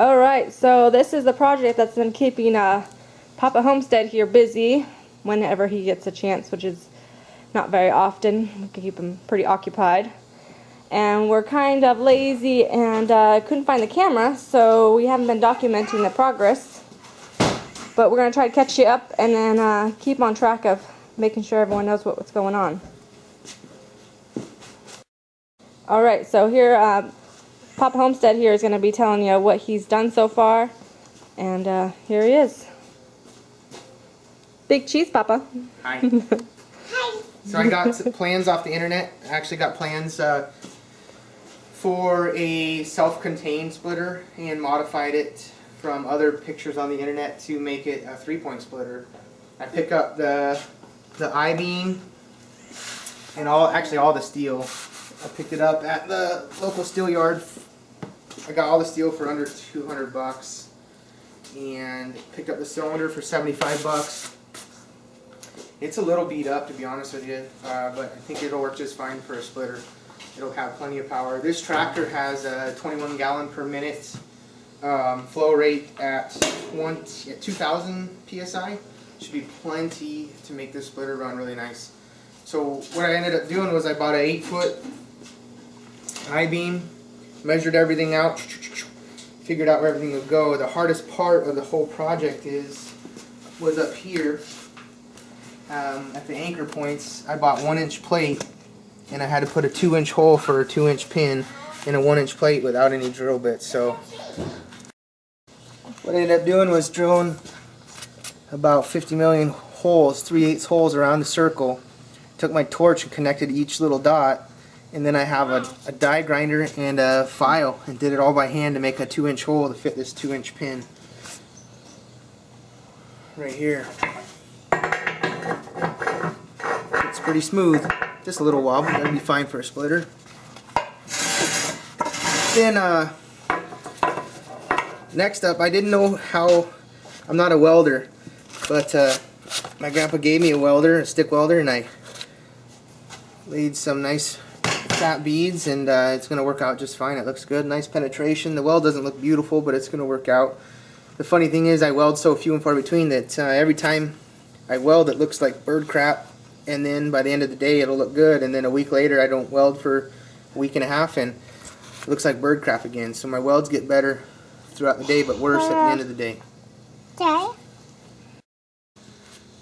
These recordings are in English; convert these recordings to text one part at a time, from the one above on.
Alright, so this is the project that's been keeping Papa Homestead here busy whenever he gets a chance, which is not very often. We can keep him pretty occupied. And we're kind of lazy and couldn't find the camera, so we haven't been documenting the progress. But we're going to try to catch you up and then keep on track of making sure everyone knows what's going on. Alright, so here Papa Homestead here is going to be telling you what he's done so far. And here he is. Big cheese, Papa. Hi. Hi. So I got some plans off the internet. I actually got plans for a self-contained splitter and modified it from other pictures on the internet to make it a 3-point splitter. I pick up the I-beam and all the steel. I picked it up at the local steel yard. I got all the steel for under 200 bucks and picked up the cylinder for 75 bucks. It's a little beat up, to be honest with you, but I think it'll work just fine for a splitter. It'll have plenty of power. This tractor has a 21 gallon per minute flow rate at 2000 psi. Should be plenty to make this splitter run really nice. So what I ended up doing was I bought an 8-foot I-beam, measured everything out, figured out where everything would go. The hardest part of the whole project was up here at the anchor points. I bought 1-inch plate, and I had to put a 2-inch hole for a 2-inch pin in a 1-inch plate without any drill bits. So what I ended up doing was drilling about 50 million holes, 3/8 holes around the circle. Took my torch and connected each little dot. And then I have a die grinder and a file and did it all by hand to make a 2-inch hole to fit this 2-inch pin right here. It's pretty smooth, just a little wobble, that'll be fine for a splitter. Then next up, I didn't know how, I'm not a welder, but my grandpa gave me a welder, a stick welder, and I laid some nice fat beads, and it's going to work out just fine. It looks good, nice penetration. The weld doesn't look beautiful, but it's going to work out. The funny thing is I weld so few and far between that every time I weld it looks like bird crap, and then by the end of the day it'll look good, and then a week later I don't weld for a week and a half and it looks like bird crap again. So my welds get better throughout the day but worse at the end of the day. Dad?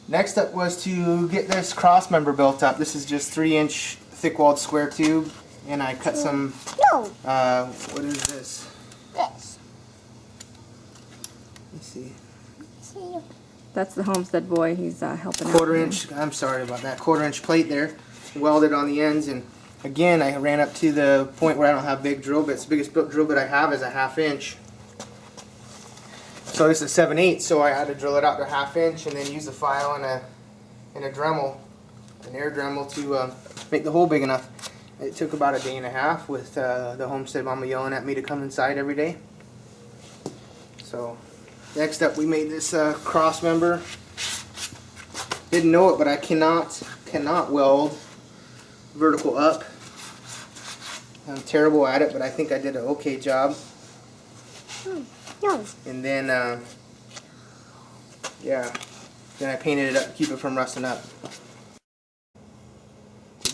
Next up was to get this crossmember built up. This is just 3-inch thick-walled square tube, and I cut some, what is this? This. Let's see. That's the Homestead boy. He's helping out. 1/4-inch, I'm sorry about that, 1/4-inch plate there, welded on the ends, and again I ran up to the point where I don't have big drill bits. The biggest drill bit I have is a 1/2 inch. So this is 7/8, so I had to drill it out to 1/2 inch and then use a file and a Dremel, an air Dremel to make the hole big enough. It took about a day and a half with the Homestead mama yelling at me to come inside every day. So next up we made this cross member. Didn't know it, but I cannot weld vertical up. I'm terrible at it, but I think I did an okay job. No. And then yeah, then I painted it up to keep it from rusting up.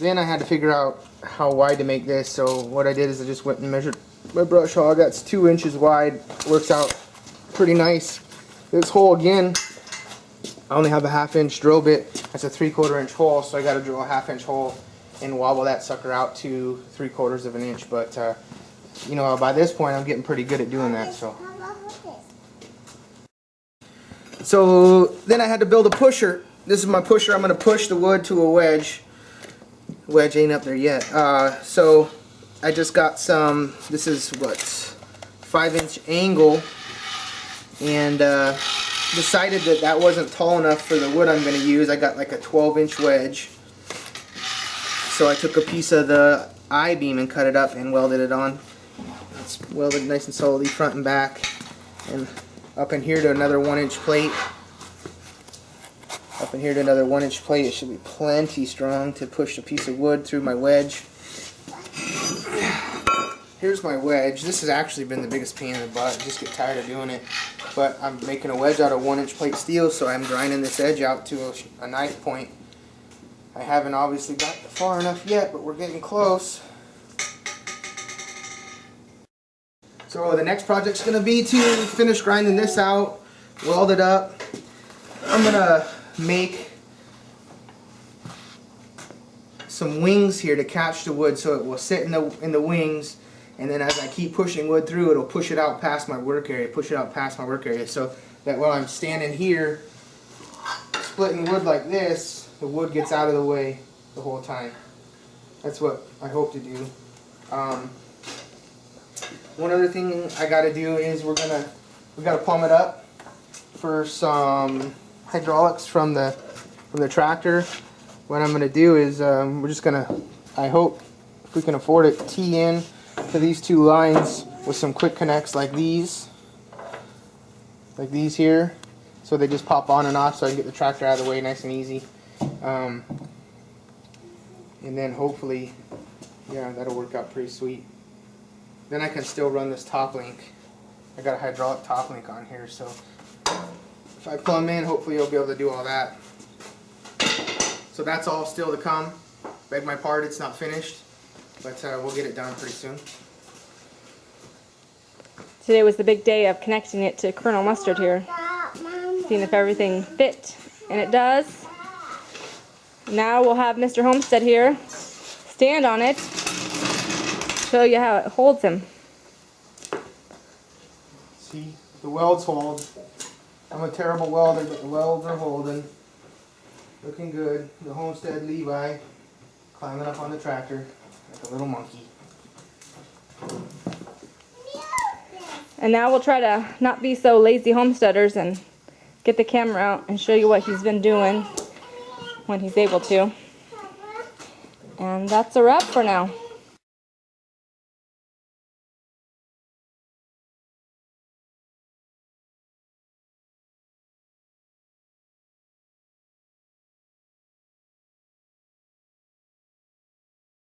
Then I had to figure out how wide to make this, so what I did is I just went and measured my brush hog. That's 2 inches wide. Works out pretty nice. This hole again, I only have a 1/2 inch drill bit. That's a 3/4 inch hole, so I got to drill a 1/2 inch hole and wobble that sucker out to 3/4 of an inch. But you know, by this point I'm getting pretty good at doing that. So then I had to build a pusher. This is my pusher. I'm going to push the wood to a wedge. Wedge ain't up there yet. So I just got some, this is what, 5-inch angle, and decided that that wasn't tall enough for the wood I'm going to use. I got like a 12-inch wedge. So I took a piece of the I-beam and cut it up and welded it on. It's welded nice and solidly front and back. And up in here to another 1-inch plate. Up in here to another 1-inch plate. It should be plenty strong to push a piece of wood through my wedge. here's my wedge. This has actually been the biggest pain in the butt. I just get tired of doing it. But I'm making a wedge out of 1-inch plate steel, so I'm grinding this edge out to a knife point. I haven't obviously got far enough yet, but we're getting close. So the next project's going to be to finish grinding this out, weld it up. I'm going to make some wings here to catch the wood so it will sit in the wings, and then as I keep pushing wood through, it'll push it out past my work area, so that while I'm standing here splitting wood like this, the wood gets out of the way the whole time. That's what I hope to do. One other thing I got to do is we got to plumb it up for some hydraulics from the tractor. What I'm going to do is we're just going to, I hope if we can afford it, tee in to these two lines with some quick connects like these here, so they just pop on and off, so I can get the tractor out of the way nice and easy. And then hopefully, yeah, that'll work out pretty sweet. Then I can still run this top link. I got a hydraulic top link on here, so if I plumb in, hopefully I'll be able to do all that. So that's all still to come. Beg my pardon, it's not finished, but we'll get it done pretty soon. Today was the big day of connecting it to Colonel Mustard here, seeing if everything fit, and it does. Now we'll have Mr. Homestead here stand on it, show you how it holds him. See, the welds hold. I'm a terrible welder, but the welds are holding. Looking good. The Homestead Levi climbing up on the tractor like a little monkey. And now we'll try to not be so lazy homesteaders and get the camera out and show you what he's been doing when he's able to. And that's a wrap for now.